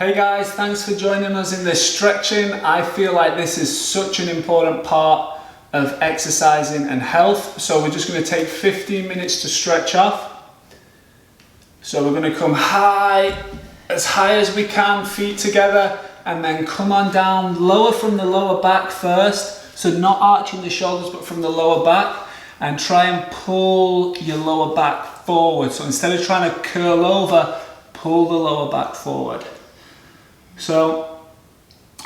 Hey guys, thanks for joining us in this stretching. I feel like this is such an important part of exercising and health. So we're just going to take 15 minutes to stretch off. So we're going to come high, as high as we can, feet together, and then come on down, lower from the lower back first. So not arching the shoulders, but from the lower back, and try and pull your lower back forward. So instead of trying to curl over, pull the lower back forward. So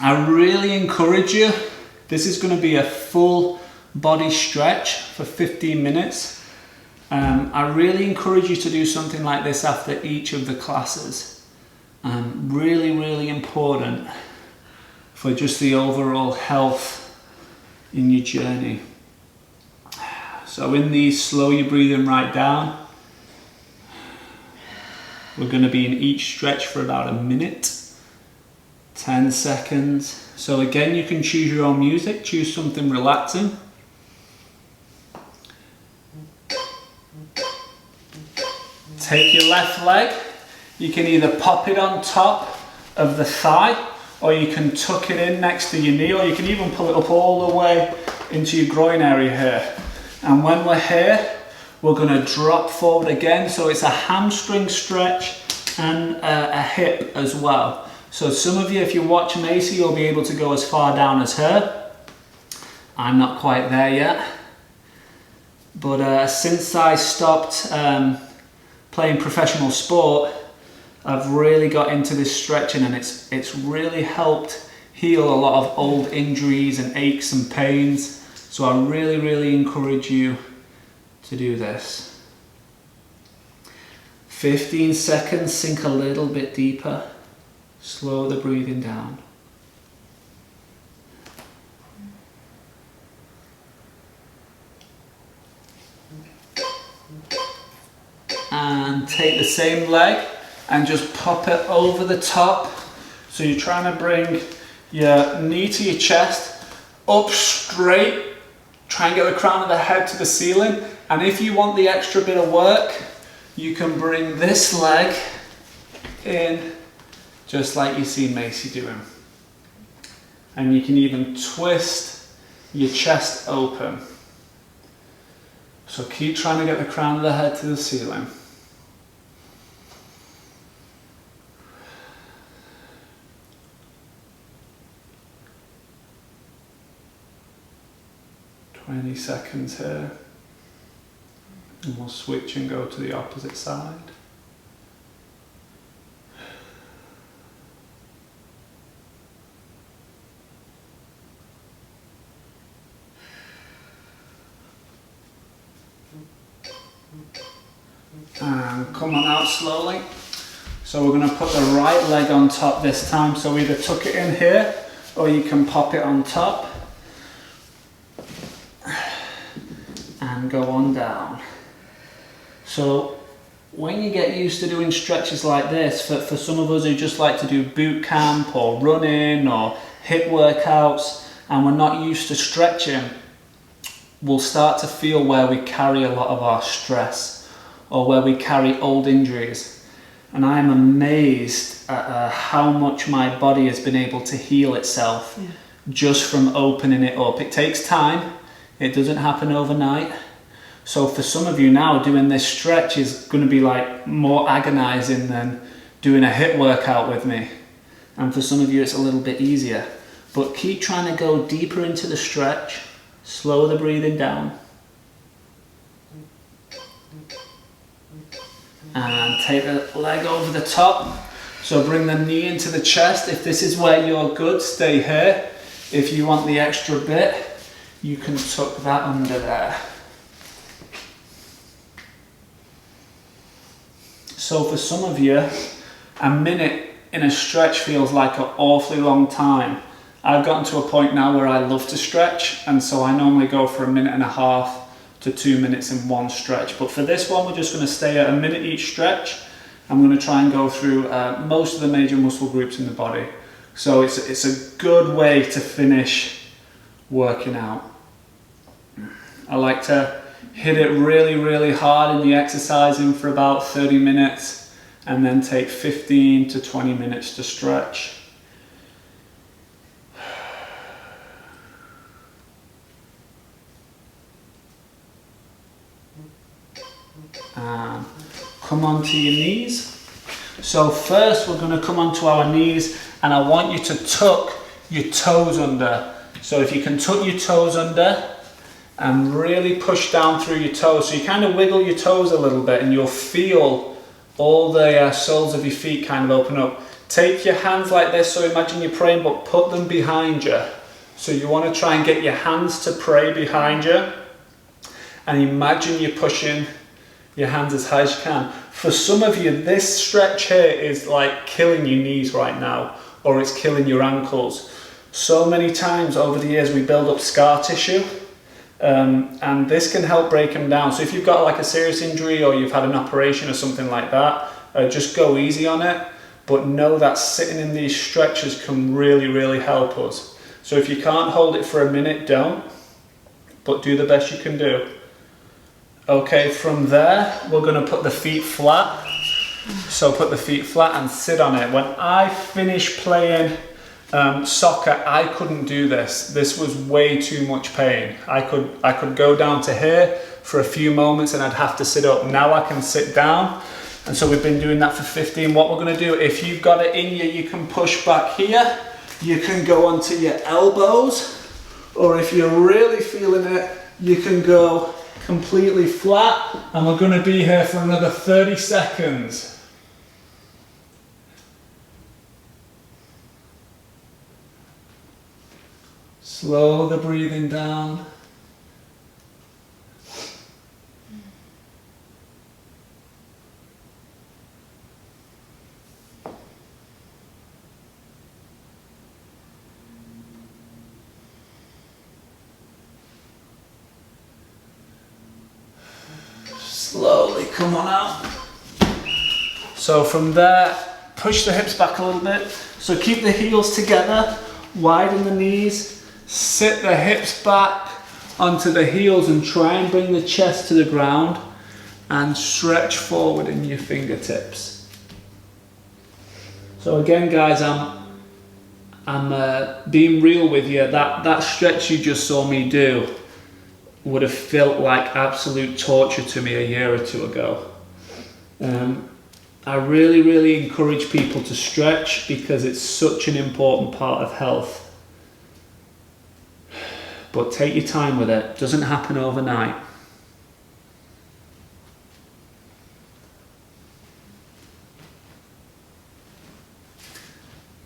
I really encourage you, this is going to be a full body stretch for 15 minutes. I really encourage you to do something like this after each of the classes. Really important for just the overall health in your journey. So in these, slow your breathing right down. We're going to be in each stretch for about a minute. 10 seconds. So again, you can choose your own music, choose something relaxing. Take your left leg, you can either pop it on top of the thigh, or you can tuck it in next to your knee, or you can even pull it up all the way into your groin area here. And when we're here, we're going to drop forward again, so it's a hamstring stretch and a hip as well. So some of you, if you watch Macy, you'll be able to go as far down as her. I'm not quite there yet. But since I stopped playing professional sport, I've really got into this stretching, and it's really helped heal a lot of old injuries and aches and pains. So I really encourage you to do this. 15 seconds, sink a little bit deeper. Slow the breathing down. And take the same leg and just pop it over the top. So you're trying to bring your knee to your chest, up straight. Try and get the crown of the head to the ceiling. And if you want the extra bit of work, you can bring this leg in, just like you see Macy doing. And you can even twist your chest open. So keep trying to get the crown of the head to the ceiling. "20 seconds here." And we'll switch and go to the opposite side. And come on out slowly. So we're going to put the right leg on top this time. So either tuck it in here, or you can pop it on top. And go on down. So when you get used to doing stretches like this, for some of us who just like to do boot camp or running or hip workouts, and we're not used to stretching, we'll start to feel where we carry a lot of our stress, or where we carry old injuries. And I'm amazed at how much my body has been able to heal itself just from opening it up. It takes time, it doesn't happen overnight. So for some of you now, doing this stretch is going to be like more agonizing than doing a hip workout with me. And for some of you, it's a little bit easier. But keep trying to go deeper into the stretch, slow the breathing down. And take the leg over the top. So bring the knee into the chest. If this is where you're good, stay here. If you want the extra bit, you can tuck that under there. So for some of you, a minute in a stretch feels like an awfully long time. I've gotten to a point now where I love to stretch, and so I normally go for 1.5 minutes to 2 minutes in one stretch. But for this one, we're just going to stay at a minute each stretch. I'm going to try and go through most of the major muscle groups in the body. So it's a good way to finish working out. I like to hit it really hard in the exercising for about 30 minutes, and then take 15 to 20 minutes to stretch. And come onto your knees. So first we're going to come onto our knees, and I want you to tuck your toes under. So if you can tuck your toes under and really push down through your toes, so you kind of wiggle your toes a little bit and you'll feel all the soles of your feet kind of open up. Take your hands like this, so imagine you're praying, but put them behind you. So you want to try and get your hands to pray behind you, and imagine you're pushing your hands as high as you can. For some of you, this stretch here is like killing your knees right now, or it's killing your ankles. So many times over the years we build up scar tissue, and this can help break them down. So if you've got like a serious injury or you've had an operation or something like that, just go easy on it, but know that sitting in these stretches can really, really help us. So if you can't hold it for a minute, don't, but do the best you can do. Okay, from there, we're going to put the feet flat. So put the feet flat and sit on it. When I finished playing soccer, I couldn't do this. This was way too much pain. I could go down to here for a few moments and I'd have to sit up. Now I can sit down. And so we've been doing that for 15. What we're going to do, if you've got it in you, you can push back here. You can go onto your elbows. Or if you're really feeling it, you can go completely flat, and we're going to be here for another 30 seconds. Slow the breathing down. Slowly come on out. So from there, push the hips back a little bit. So keep the heels together, widen the knees, sit the hips back onto the heels and try and bring the chest to the ground and stretch forward in your fingertips. So again guys, I'm being real with you. That stretch you just saw me do would have felt like absolute torture to me a year or two ago. I really, really encourage people to stretch because it's such an important part of health. But take your time with it. It doesn't happen overnight.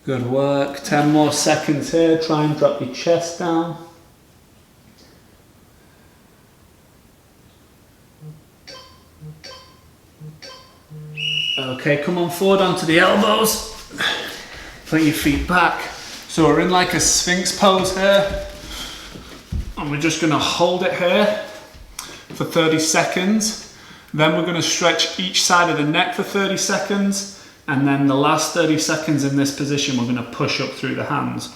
Good work. 10 more seconds here. Try and drop your chest down. Okay, come on forward onto the elbows. Put your feet back. So we're in like a Sphinx pose here. And we're just going to hold it here for 30 seconds. Then we're going to stretch each side of the neck for 30 seconds. And then the last 30 seconds in this position, we're going to push up through the hands.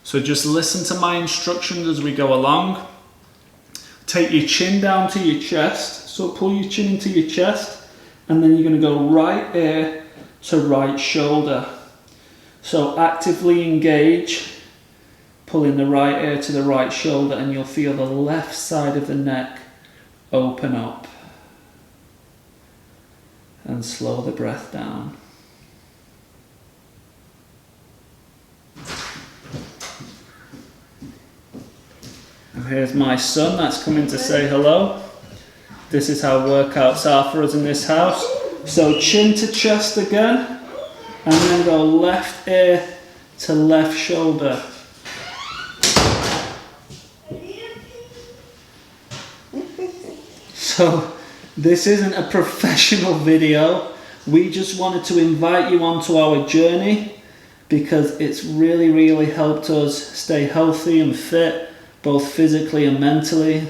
So just listen to my instructions as we go along. Take your chin down to your chest. So pull your chin into your chest. And then you're going to go right ear to right shoulder. So actively engage, pulling the right ear to the right shoulder, and you'll feel the left side of the neck open up. And slow the breath down. And here's my son that's coming to say hello. This is how workouts are for us in this house. So chin to chest again, and then go left ear to left shoulder. So this isn't a professional video. We just wanted to invite you onto our journey because it's really, really helped us stay healthy and fit, both physically and mentally.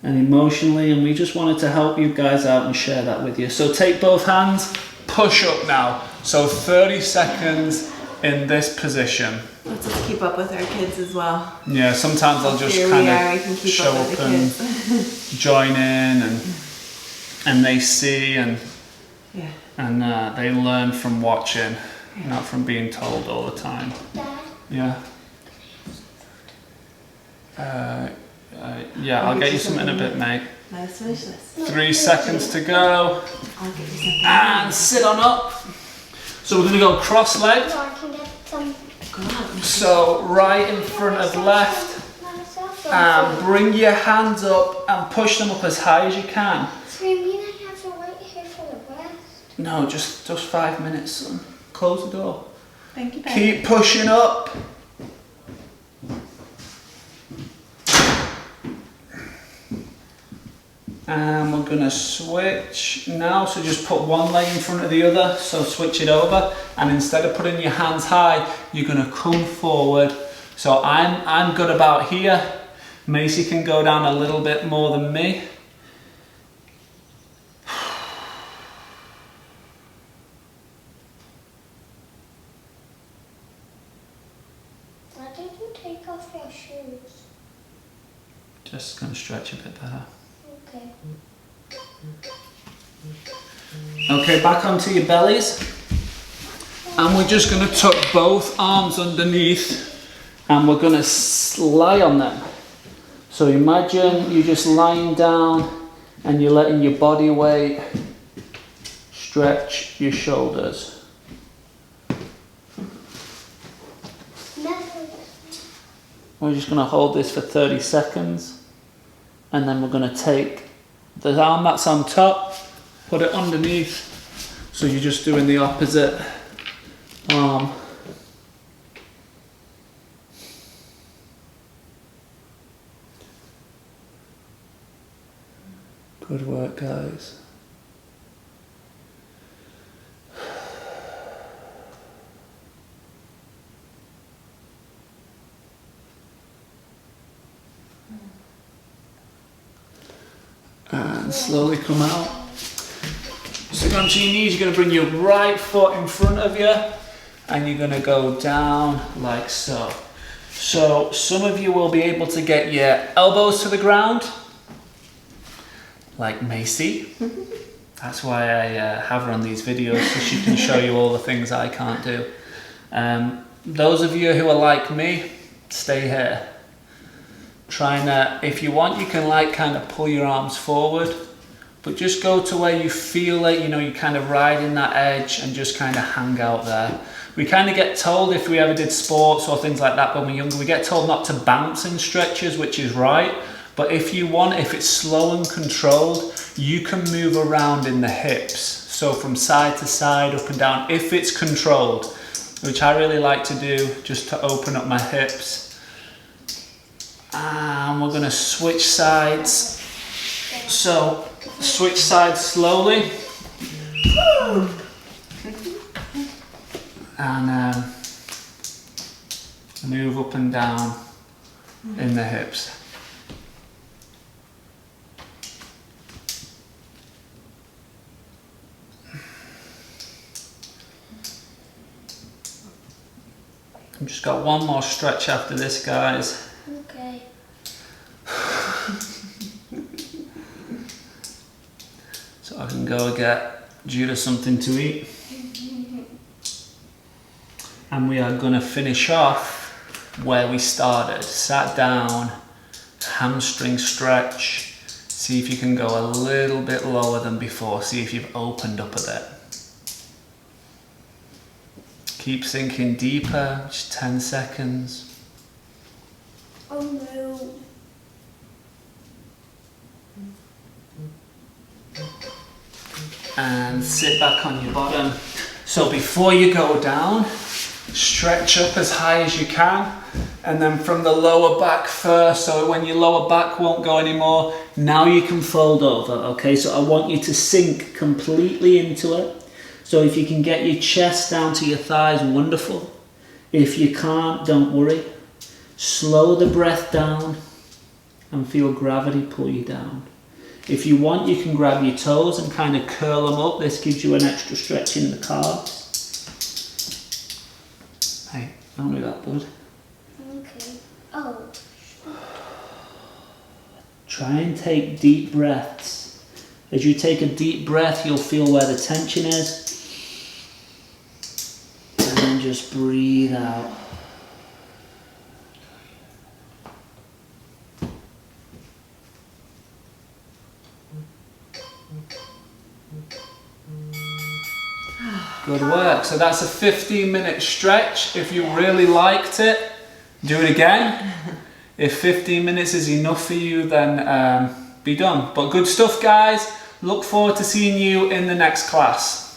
And emotionally, and we just wanted to help you guys out and share that with you. So take both hands, push up now. So 30 seconds in this position. Let's just keep up with our kids as well. Yeah, sometimes I'll just kind of show up and join in, and they see, and yeah. And they learn from watching, not from being told all the time. Dad? Yeah. Yeah, I'll get you something in a bit, mate. Nice wish list. 3 seconds to go. I'll get you something. And sit on up. So we're going to go cross-legged. So I can get some. So right in front of left. And bring your hands up and push them up as high as you can. So you mean I have to wait here for the rest? No, just 5 minutes, son. Close the door. Thank you, babe. Keep pushing up. And we're going to switch now. So just put one leg in front of the other. So switch it over. And instead of putting your hands high, you're going to come forward. So I'm good about here. Macy can go down a little bit more than me. Why did you take off your shoes? Just going to stretch a bit better. Okay. Okay, back onto your bellies. And we're just going to tuck both arms underneath and we're going to lie on them. So imagine you're just lying down and you're letting your body weight stretch your shoulders. We're just going to hold this for 30 seconds and then we're going to take the arm that's on top, put it underneath, so you're just doing the opposite arm. Good work, guys. And slowly come out. So go onto your knees, you're going to bring your right foot in front of you and you're going to go down like so. So some of you will be able to get your elbows to the ground, like Macy. That's why I have her on these videos, so she can show you all the things I can't do. Those of you who are like me, stay here. Trying to, if you want, you can like kind of pull your arms forward, but just go to where you feel it, you know, you kind of ride in that edge and just kind of hang out there. We kind of get told, if we ever did sports or things like that when we're younger, we get told not to bounce in stretches, which is right. But if you want, if it's slow and controlled, you can move around in the hips. So from side to side, up and down, if it's controlled, which I really like to do just to open up my hips. And we're gonna switch sides. So switch sides slowly. And move up and down in the hips. I've just got one more stretch after this, guys. Okay. So I can go get Judah something to eat. And we are going to finish off where we started. Sat down, hamstring stretch. See if you can go a little bit lower than before. See if you've opened up a bit. Keep sinking deeper, just 10 seconds. Oh no. And sit back on your bottom. So before you go down, stretch up as high as you can, and then from the lower back first, so when your lower back won't go anymore, now you can fold over, okay? So I want you to sink completely into it. So if you can get your chest down to your thighs, wonderful. If you can't, don't worry. Slow the breath down and feel gravity pull you down. If you want, you can grab your toes and kind of curl them up. This gives you an extra stretch in the calves. Hey, don't do that, bud. Okay. Oh. Try and take deep breaths. As you take a deep breath, you'll feel where the tension is. just breathe out. Good work. So that's a 15-minute stretch. If you really liked it, do it again. If 15 minutes is enough for you, then be done. But good stuff, guys. Look forward to seeing you in the next class.